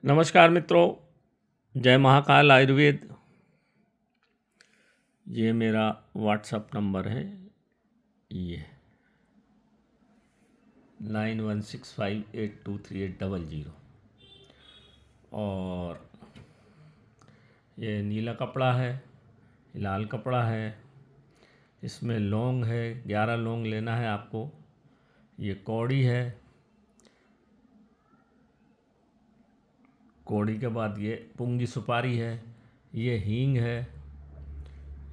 नमस्कार मित्रों, जय महाकाल आयुर्वेद। ये मेरा व्हाट्सअप नंबर है, ये 9165823800। और ये नीला कपड़ा है, लाल कपड़ा है, इसमें लौंग है, 11 लौंग लेना है आपको। ये कौड़ी है, कौड़ी के बाद ये पुंगी सुपारी है, ये हींग है,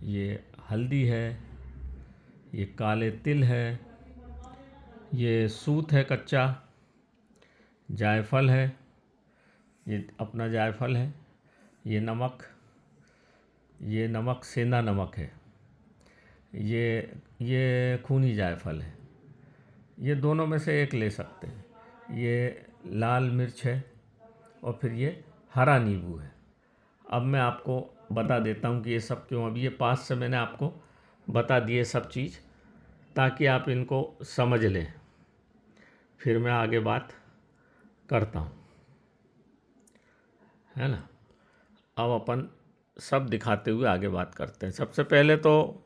ये हल्दी है, ये काले तिल है, ये सूत है कच्चा, जायफल है, ये अपना जायफल है, ये नमक सेंधा नमक है, ये खूनी जायफल है। ये दोनों में से एक ले सकते हैं। ये लाल मिर्च है और फिर ये हरा नींबू है। अब मैं आपको बता देता हूँ कि ये सब क्यों। अभी ये पास से मैंने आपको बता दिए सब चीज़, ताकि आप इनको समझ लें। फिर मैं आगे बात करता हूँ, है ना। अब अपन सब दिखाते हुए आगे बात करते हैं। सबसे पहले तो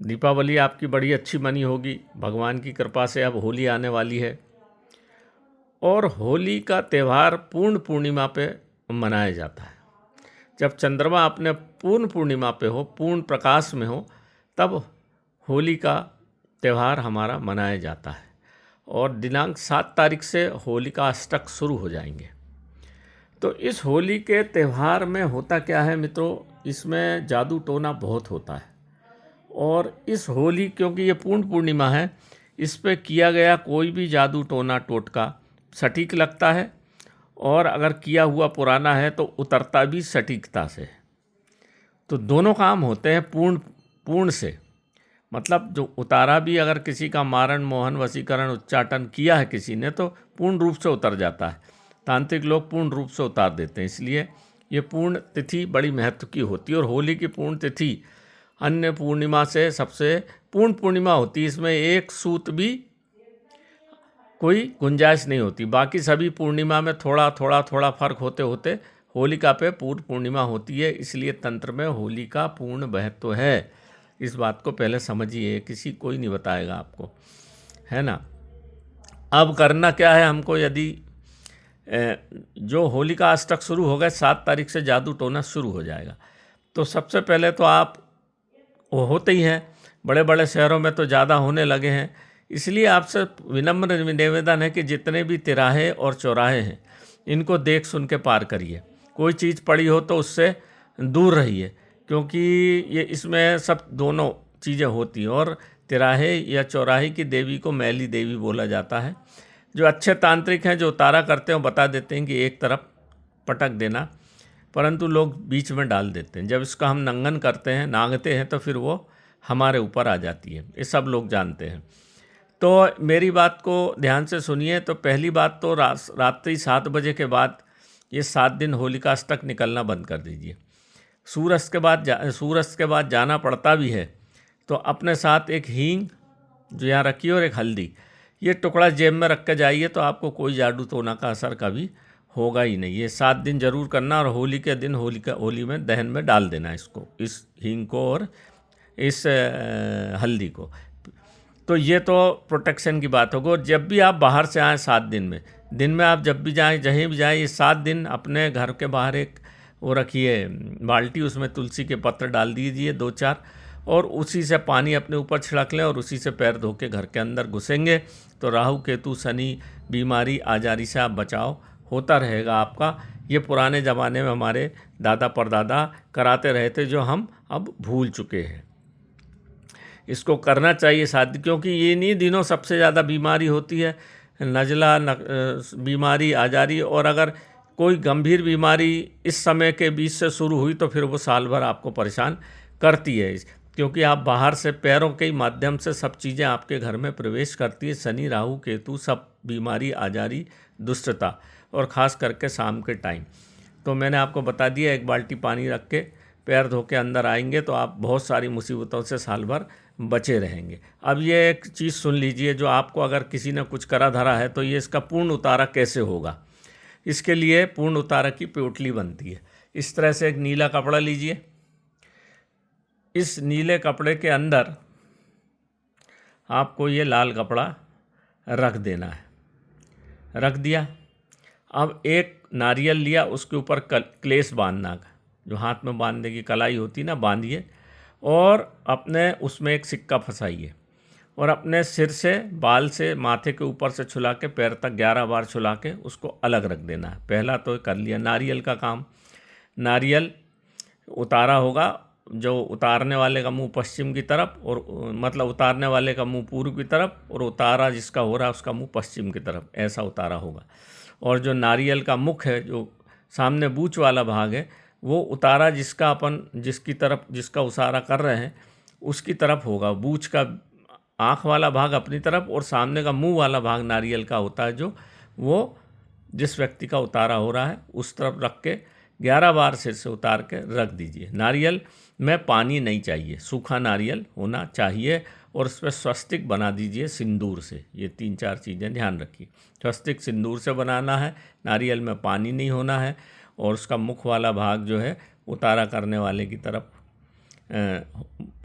दीपावली आपकी बड़ी अच्छी मनी होगी, भगवान की कृपा से अब होली आने वाली है। और होली का त्यौहार पूर्ण पूर्णिमा पे मनाया जाता है। जब चंद्रमा अपने पूर्ण पूर्णिमा पे हो, पूर्ण प्रकाश में हो, तब होली का त्यौहार हमारा मनाया जाता है। और दिनांक 7 तारीख से होली का अष्टक शुरू हो जाएंगे। तो इस होली के त्यौहार में होता क्या है मित्रों, इसमें जादू टोना बहुत होता है। और इस होली, क्योंकि ये पूर्ण पूर्णिमा है, इस पे किया गया कोई भी जादू टोना टोटका सटीक लगता है। और अगर किया हुआ पुराना है तो उतरता भी सटीकता से। तो दोनों काम होते हैं पूर्ण से। मतलब जो उतारा भी, अगर किसी का मारण मोहन वशीकरण उच्चाटन किया है किसी ने, तो पूर्ण रूप से उतर जाता है। तांत्रिक लोग पूर्ण रूप से उतार देते हैं। इसलिए ये पूर्ण तिथि बड़ी महत्व की होती है। और होली की पूर्ण तिथि अन्य पूर्णिमा से सबसे पूर्ण पूर्णिमा होती है। इसमें एक सूत भी कोई गुंजाइश नहीं होती। बाकी सभी पूर्णिमा में थोड़ा थोड़ा फर्क होते होते होलिका पे पूर्ण पूर्णिमा होती है। इसलिए तंत्र में होली का पूर्ण महत्व है। इस बात को पहले समझिए, कोई नहीं बताएगा आपको, है ना। अब करना क्या है हमको, यदि जो होली का अष्टक शुरू हो गए, 7 तारीख से जादू टोना शुरू हो जाएगा। तो सबसे पहले तो आप, वो होते ही हैं, बड़े बड़े शहरों में तो ज़्यादा होने लगे हैं। इसलिए आपसे विनम्र निवेदन है कि जितने भी तिराहे और चौराहे हैं, इनको देख सुन के पार करिए। कोई चीज़ पड़ी हो तो उससे दूर रहिए, क्योंकि ये इसमें सब दोनों चीज़ें होती हैं। और तिराहे या चौराहे की देवी को मैली देवी बोला जाता है। जो अच्छे तांत्रिक हैं, जो उतारा करते हैं, वो बता देते हैं कि एक तरफ पटक देना, परंतु लोग बीच में डाल देते हैं। जब इसका हम नंगन करते हैं, नांगते हैं, तो फिर वो हमारे ऊपर आ जाती है। ये सब लोग जानते हैं। तो मेरी बात को ध्यान से सुनिए। तो पहली बात तो रात्रि 7 बजे के बाद ये 7 दिन होलिकाष्टक निकलना बंद कर दीजिए। सूर्यास्त के बाद जाना पड़ता भी है तो अपने साथ एक हींग जो यहाँ रखिए और एक हल्दी, ये टुकड़ा जेब में रख के जाइए। तो आपको कोई जादू टोना का असर कभी होगा ही नहीं। ये 7 दिन जरूर करना। और होली के दिन होली में दहन में डाल देना इसको, इस हींग को और इस हल्दी को। तो ये तो प्रोटेक्शन की बात होगी। और जब भी आप बाहर से आएँ 7 दिन में आप जब भी जाएँ, जहीं भी जाएँ, ये 7 दिन अपने घर के बाहर एक वो रखिए बाल्टी, उसमें तुलसी के पत्र डाल दीजिए 2-4, और उसी से पानी अपने ऊपर छिड़क लें और उसी से पैर धो के घर के अंदर घुसेंगे। तो राहु केतु शनि बीमारी आजारी से आप बचाव होता रहेगा आपका। ये पुराने ज़माने में हमारे दादा परदादा कराते रहे थे, जो हम अब भूल चुके हैं। इसको करना चाहिए शादी, क्योंकि ये इन्हीं दिनों सबसे ज़्यादा बीमारी होती है, नज़ला बीमारी आजारी। और अगर कोई गंभीर बीमारी इस समय के बीच से शुरू हुई तो फिर वो साल भर आपको परेशान करती है। क्योंकि आप बाहर से पैरों के माध्यम से सब चीज़ें आपके घर में प्रवेश करती है। शनि राहु केतु सब बीमारी आजारी दुष्टता, और ख़ास करके शाम के टाइम। तो मैंने आपको बता दिया, एक बाल्टी पानी रख के पैर धो के अंदर आएंगे तो आप बहुत सारी मुसीबतों से साल भर बचे रहेंगे। अब ये एक चीज़ सुन लीजिए, जो आपको अगर किसी ने कुछ करा धरा है तो ये इसका पूर्ण उतारा कैसे होगा। इसके लिए पूर्ण उतारा की पोटली बनती है। इस तरह से एक नीला कपड़ा लीजिए, इस नीले कपड़े के अंदर आपको ये लाल कपड़ा रख देना है। रख दिया। अब एक नारियल लिया, उसके ऊपर क्लेश बांधना, जो हाथ में बांधने की कलाई होती ना, बांधिए और अपने उसमें एक सिक्का फंसाइए और अपने सिर से, बाल से, माथे के ऊपर से छुला के पैर तक 11 बार छुला के उसको अलग रख देना है। पहला तो कर लिया नारियल का काम। नारियल उतारा होगा, जो उतारने वाले का मुंह पश्चिम की तरफ, और मतलब उतारने वाले का मुंह पूर्व की तरफ, और उतारा जिसका हो रहा है उसका मुंह पश्चिम की तरफ, ऐसा उतारा होगा। और जो नारियल का मुख है, जो सामने बूच वाला भाग है, वो उतारा जिसकी तरफ जिसका उसारा कर रहे हैं उसकी तरफ होगा। बूच का आँख वाला भाग अपनी तरफ और सामने का मुंह वाला भाग नारियल का होता है, जो वो जिस व्यक्ति का उतारा हो रहा है उस तरफ रख के 11 बार सिर से उतार के रख दीजिए। नारियल में पानी नहीं चाहिए, सूखा नारियल होना चाहिए, और उस पर स्वस्तिक बना दीजिए सिंदूर से। ये 3-4 चीज़ें ध्यान रखिए। स्वस्तिक सिंदूर से बनाना है, नारियल में पानी नहीं होना है, और उसका मुख वाला भाग जो है उतारा करने वाले की तरफ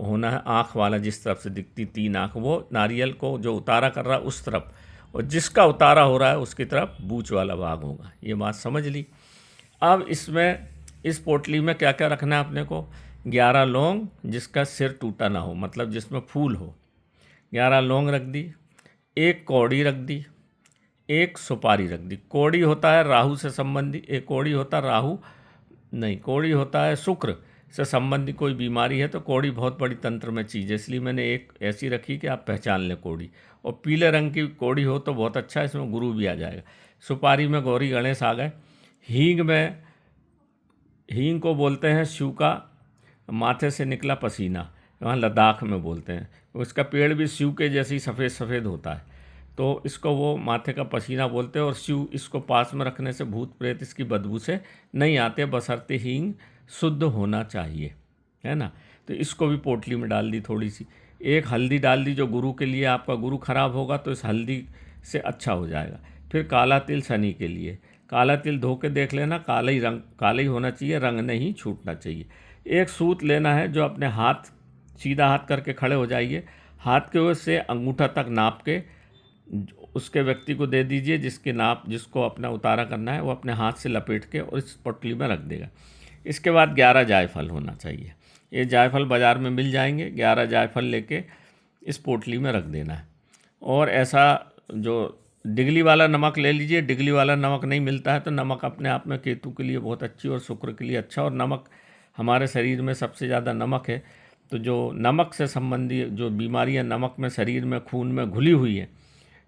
होना है। आँख वाला जिस तरफ से दिखती 3 आँख, वो नारियल को जो उतारा कर रहा है उस तरफ, और जिसका उतारा हो रहा है उसकी तरफ बूच वाला भाग होगा। ये बात समझ ली। अब इसमें, इस पोटली में क्या क्या रखना है अपने को? 11 लौंग जिसका सिर टूटा ना हो, मतलब जिसमें फूल हो, 11 लौंग रख दी। 1 कौड़ी रख दी। 1 सुपारी रख दी। कौड़ी होता है राहु से संबंधी, एक कौड़ी होता है राहु नहीं, कौड़ी होता है शुक्र से संबंधी कोई बीमारी है तो कौड़ी बहुत बड़ी तंत्र में चीज़ है, इसलिए मैंने एक ऐसी रखी कि आप पहचान लें कौड़ी। और पीले रंग की कौड़ी हो तो बहुत अच्छा है, इसमें गुरु भी आ जाएगा। सुपारी में गौरी गणेश आ गए। हींग में, हींग को बोलते हैं शिव का माथे से निकला पसीना, वहाँ लद्दाख में बोलते हैं। उसका पेड़ भी शिव के जैसी सफ़ेद सफ़ेद होता है, तो इसको वो माथे का पसीना बोलते हैं। और शिव इसको पास में रखने से भूत प्रेत इसकी बदबू से नहीं आते, बशर्ते हींग शुद्ध होना चाहिए, है ना। तो इसको भी पोटली में डाल दी थोड़ी सी। 1 हल्दी डाल दी, जो गुरु के लिए, आपका गुरु खराब होगा तो इस हल्दी से अच्छा हो जाएगा। फिर काला तिल शनि के लिए, काला तिल धो के देख लेना, काला ही रंग, काला ही होना चाहिए, रंग नहीं छूटना चाहिए। 1 सूत लेना है, जो अपने हाथ, सीधा हाथ करके खड़े हो जाइए, हाथ के से अंगूठा तक नाप के उसके व्यक्ति को दे दीजिए जिसको अपना उतारा करना है, वो अपने हाथ से लपेट के और इस पोटली में रख देगा। इसके बाद 11 जायफल होना चाहिए। ये जायफल बाज़ार में मिल जाएंगे। 11 जायफल लेके इस पोटली में रख देना है। और ऐसा जो डिगली वाला नमक ले लीजिए। डिगली वाला नमक नहीं मिलता है तो नमक अपने आप में केतु के लिए बहुत अच्छी और शुक्र के लिए अच्छा, और नमक हमारे शरीर में सबसे ज़्यादा नमक है, तो जो नमक से संबंधी जो बीमारियां नमक में शरीर में खून में घुली हुई है,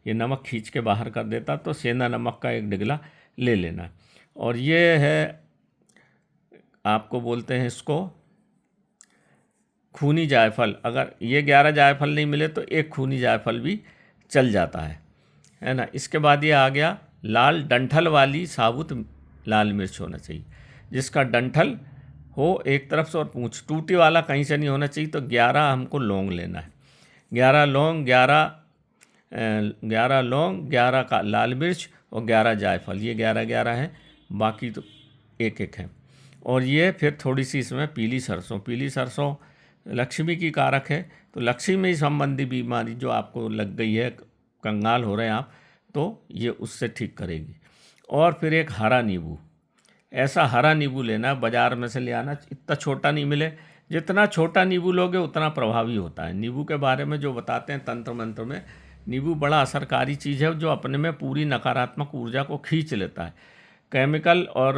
ये नमक खींच के बाहर कर देता। तो सेंधा नमक का 1 डिगला ले लेना। और ये है, आपको बोलते हैं इसको खूनी जायफल। अगर ये 11 जायफल नहीं मिले तो 1 खूनी जायफल भी चल जाता है ना। इसके बाद ये आ गया लाल डंठल वाली साबुत लाल मिर्च होना चाहिए, जिसका डंठल हो एक तरफ से और पूंछ टूटी वाला कहीं से नहीं होना चाहिए। तो 11 हमको लौंग लेना है। 11 लौंग, 11 लौंग, 11 का लाल मिर्च और 11 जायफल, ये 11-11 हैं, बाकी तो 1-1 हैं। और ये फिर थोड़ी सी इसमें पीली सरसों। पीली सरसों लक्ष्मी की कारक है, तो लक्ष्मी संबंधी बीमारी जो आपको लग गई है, कंगाल हो रहे हैं आप, तो ये उससे ठीक करेगी। और फिर 1 हरा नींबू, ऐसा हरा नींबू लेना, बाज़ार में से ले आना, इतना छोटा नहीं मिले। जितना छोटा नींबू लोगे उतना प्रभावी होता है। नींबू के बारे में जो बताते हैं तंत्र मंत्र में, नींबू बड़ा असरकारी चीज़ है, जो अपने में पूरी नकारात्मक ऊर्जा को खींच लेता है। केमिकल और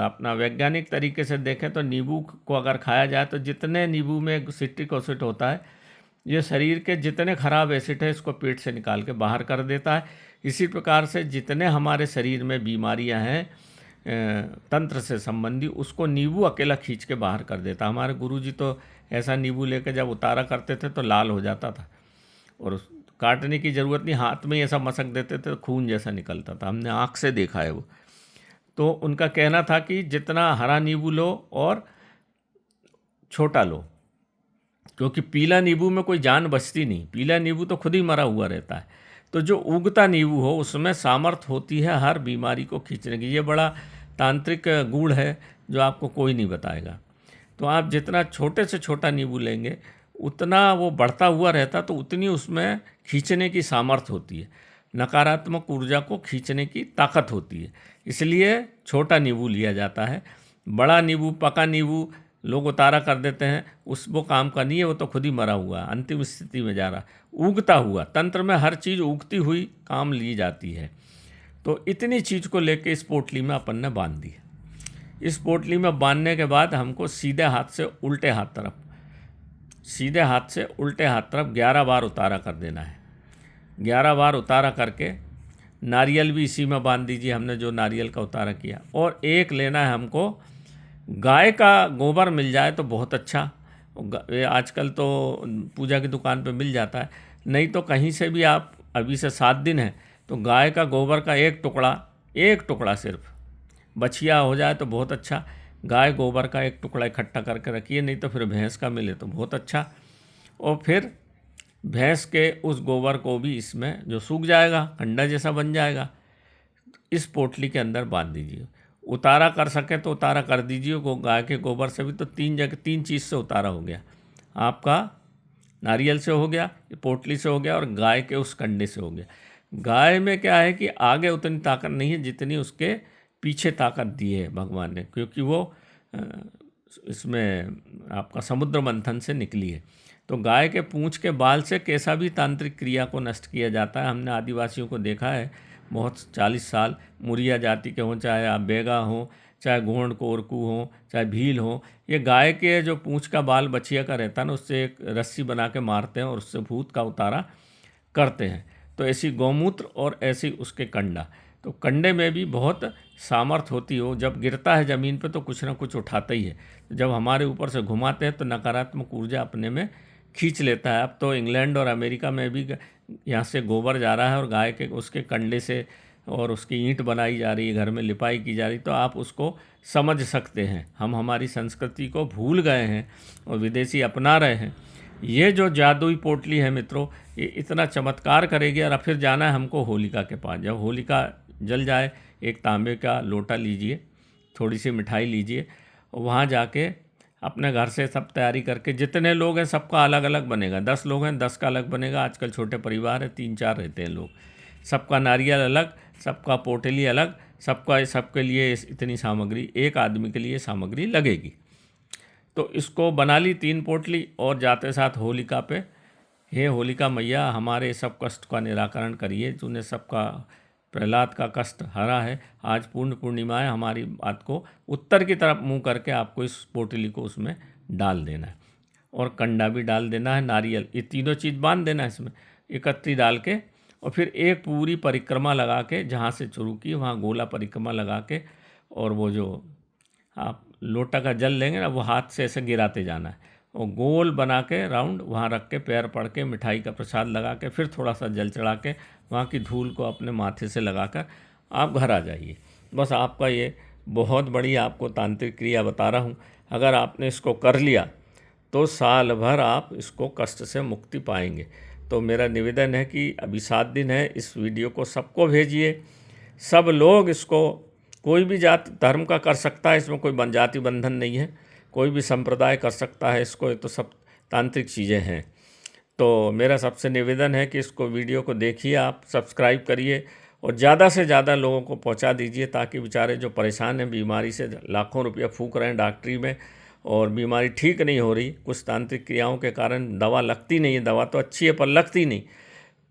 अपना वैज्ञानिक तरीके से देखें तो नींबू को अगर खाया जाए तो जितने नींबू में सिट्रिक एसिड होता है, ये शरीर के जितने खराब एसिड है इसको पेट से निकाल के बाहर कर देता है। इसी प्रकार से जितने हमारे शरीर में बीमारियां हैं तंत्र से संबंधी, उसको नींबू अकेला खींच के बाहर कर देता। हमारे गुरुजी तो ऐसा नींबू लेकर जब उतारा करते थे तो लाल हो जाता था, और काटने की ज़रूरत नहीं, हाथ में ही ऐसा मसक देते थे तो खून जैसा निकलता था। हमने आँख से देखा है वो। तो उनका कहना था कि जितना हरा नींबू लो और छोटा लो, क्योंकि पीला नींबू में कोई जान बचती नहीं, पीला नींबू तो खुद ही मरा हुआ रहता है। तो जो उगता नींबू हो उसमें सामर्थ्य होती है हर बीमारी को खींचने की। ये बड़ा तांत्रिक गुण है जो आपको कोई नहीं बताएगा। तो आप जितना छोटे से छोटा नींबू लेंगे उतना वो बढ़ता हुआ रहता, तो उतनी उसमें खींचने की सामर्थ्य होती है, नकारात्मक ऊर्जा को खींचने की ताकत होती है। इसलिए छोटा नींबू लिया जाता है। बड़ा नींबू, पका नींबू लोग उतारा कर देते हैं, वो काम का नहीं है, वो तो खुद ही मरा हुआ अंतिम स्थिति में जा रहा। उगता हुआ, तंत्र में हर चीज़ उगती हुई काम ली जाती है। तो इतनी चीज़ को लेके इस पोटली में अपन ने बांध दी। इस पोटली में बांधने के बाद हमको सीधे हाथ से उल्टे हाथ तरफ 11 बार उतारा कर देना है। 11 बार उतारा करके नारियल भी इसी में बांध दीजिए, हमने जो नारियल का उतारा किया। और एक लेना है हमको, गाय का गोबर मिल जाए तो बहुत अच्छा। आजकल तो पूजा की दुकान पे मिल जाता है, नहीं तो कहीं से भी आप, अभी से 7 दिन है तो गाय का गोबर का एक टुकड़ा सिर्फ, बछिया हो जाए तो बहुत अच्छा। गाय गोबर का एक टुकड़ा इकट्ठा करके रखिए, नहीं तो फिर भैंस का मिले तो बहुत अच्छा। और फिर भैंस के उस गोबर को भी इसमें, जो सूख जाएगा, कंडा जैसा बन जाएगा, इस पोटली के अंदर बांध दीजिए। उतारा कर सके तो उतारा कर दीजिए गाय के गोबर से भी, तो 3 चीज़ से उतारा हो गया आपका। नारियल से हो गया, पोटली से हो गया, और गाय के उस कंडे से हो गया। गाय में क्या है कि आगे उतनी ताकत नहीं है जितनी उसके पीछे ताकत दी है भगवान ने, क्योंकि वो इसमें आपका समुद्र मंथन से निकली है। तो गाय के पूंछ के बाल से कैसा भी तांत्रिक क्रिया को नष्ट किया जाता है। हमने आदिवासियों को देखा है, बहुत 40 साल, मुरिया जाति के हों, चाहे आप बेगा हों, चाहे गोंड कोरकू हों, चाहे भील हों, ये गाय के जो पूंछ का बाल बछिया का रहता है ना, उससे एक रस्सी बना के मारते हैं और उससे भूत का उतारा करते हैं। तो ऐसी गौमूत्र और ऐसी उसके कंडा, तो कंडे में भी बहुत सामर्थ्य होती हो। जब गिरता है ज़मीन पे तो कुछ ना कुछ उठाता ही है। जब हमारे ऊपर से घुमाते हैं तो नकारात्मक ऊर्जा अपने में खींच लेता है। अब तो इंग्लैंड और अमेरिका में भी यहाँ से गोबर जा रहा है और गाय के उसके कंडे से और उसकी ईंट बनाई जा रही है, घर में लिपाई की जा रही। तो आप उसको समझ सकते हैं, हम हमारी संस्कृति को भूल गए हैं और विदेशी अपना रहे हैं। ये जो जादुई पोटली है मित्रों, ये इतना चमत्कार करेगी। और फिर जाना है हमको होलिका के पास। जब होलिका जल जाए, एक तांबे का लोटा लीजिए, थोड़ी सी मिठाई लीजिए, वहाँ जाके अपने घर से सब तैयारी करके, जितने लोग हैं सबका अलग अलग बनेगा। 10 लोग हैं, 10 का अलग बनेगा। आजकल छोटे परिवार है, 3-4 रहते हैं लोग, सबका नारियल अलग, सबका पोटली अलग, सबके लिए इतनी सामग्री, एक आदमी के लिए सामग्री लगेगी। तो इसको बना ली 3 पोटली, और जाते साथ होलिका पे, हे होलिका मैया, हमारे सब कष्ट का निराकरण करिए, तूने सबका, प्रहलाद का कष्ट हरा है। आज पूर्ण पूर्णिमा है, हमारी बात को उत्तर की तरफ मुंह करके आपको इस पोटली को उसमें डाल देना है, और कंडा भी डाल देना है, नारियल, ये तीनों चीज़ बांध देना है इसमें इकट्ठी डाल के। और फिर एक पूरी परिक्रमा लगा के, जहाँ से शुरू की वहाँ गोला परिक्रमा लगा के, और वो जो आप लोटा का जल लेंगे ना, वो हाथ से ऐसे गिराते जाना है, और गोल बना के राउंड वहाँ रख के, पैर पड़ के, मिठाई का प्रसाद लगा के, फिर थोड़ा सा जल चढ़ा के, वहाँ की धूल को अपने माथे से लगाकर आप घर आ जाइए। बस आपका ये बहुत बड़ी आपको तांत्रिक क्रिया बता रहा हूँ। अगर आपने इसको कर लिया तो साल भर आप इसको कष्ट से मुक्ति पाएंगे। तो मेरा निवेदन है कि अभी 7 दिन है, इस वीडियो को सबको भेजिए। सब लोग इसको, कोई भी जाति धर्म का कर सकता है, इसमें कोई जाति बंधन नहीं है, कोई भी संप्रदाय कर सकता है इसको। ये तो सब तांत्रिक चीज़ें हैं। तो मेरा सबसे निवेदन है कि इसको, वीडियो को देखिए, आप सब्सक्राइब करिए और ज़्यादा से ज़्यादा लोगों को पहुंचा दीजिए, ताकि बेचारे जो परेशान हैं, बीमारी से लाखों रुपया फूक रहे हैं डॉक्टरी में और बीमारी ठीक नहीं हो रही, कुछ तांत्रिक क्रियाओं के कारण दवा लगती नहीं है। दवा तो अच्छी है पर लगती नहीं।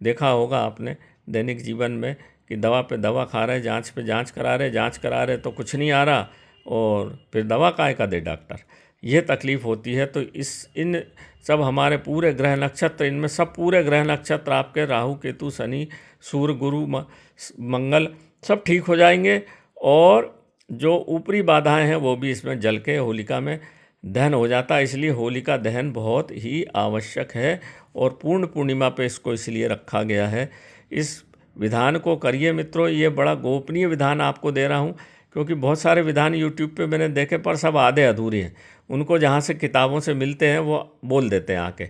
देखा होगा आपने दैनिक जीवन में कि दवा पे दवा खा रहे, जांच पे जांच करा रहे तो कुछ नहीं आ रहा, और फिर दवा काय का दे डॉक्टर, ये तकलीफ़ होती है। तो इन सब हमारे पूरे ग्रह नक्षत्र, इनमें सब पूरे ग्रह नक्षत्र आपके, राहु केतु शनि सूर्य गुरु मंगल, सब ठीक हो जाएंगे। और जो ऊपरी बाधाएं हैं वो भी इसमें जल के होलिका में दहन हो जाता है। इसलिए होलिका दहन बहुत ही आवश्यक है, और पूर्ण पूर्णिमा पे इसको इसलिए रखा गया है। इस विधान को करिए मित्रों, ये बड़ा गोपनीय विधान आपको दे रहा हूँ, क्योंकि बहुत सारे विधान यूट्यूब पे मैंने देखे पर सब आधे अधूरे हैं। उनको जहाँ से किताबों से मिलते हैं वो बोल देते हैं आके।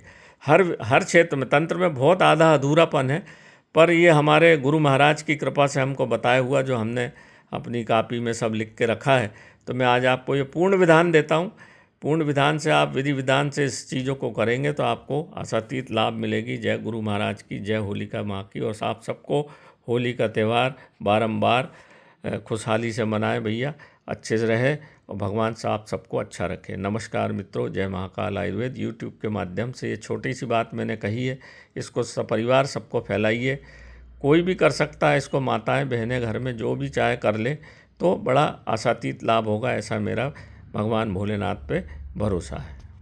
हर क्षेत्र में, तंत्र में बहुत आधा अधूरापन है, पर ये हमारे गुरु महाराज की कृपा से हमको बताया हुआ, जो हमने अपनी कापी में सब लिख के रखा है, तो मैं आज आपको ये पूर्ण विधान देता हूँ। पूर्ण विधान से आप विधि विधान से इस चीज़ों को करेंगे तो आपको आशातीत लाभ मिलेगी। जय गुरु महाराज की, जय होलिका माँ की। और आप सबको होली का त्यौहार बारंबार खुशहाली से मनाएं भैया, अच्छे से रहे और भगवान से आप सबको अच्छा रखे। नमस्कार मित्रों, जय महाकाल आयुर्वेद। यूट्यूब के माध्यम से ये छोटी सी बात मैंने कही है, इसको सपरिवार सबको फैलाइए। कोई भी कर सकता है इसको, माताएं बहनें घर में जो भी चाहे कर ले तो बड़ा आशातीत लाभ होगा, ऐसा मेरा भगवान भोलेनाथ पे भरोसा है।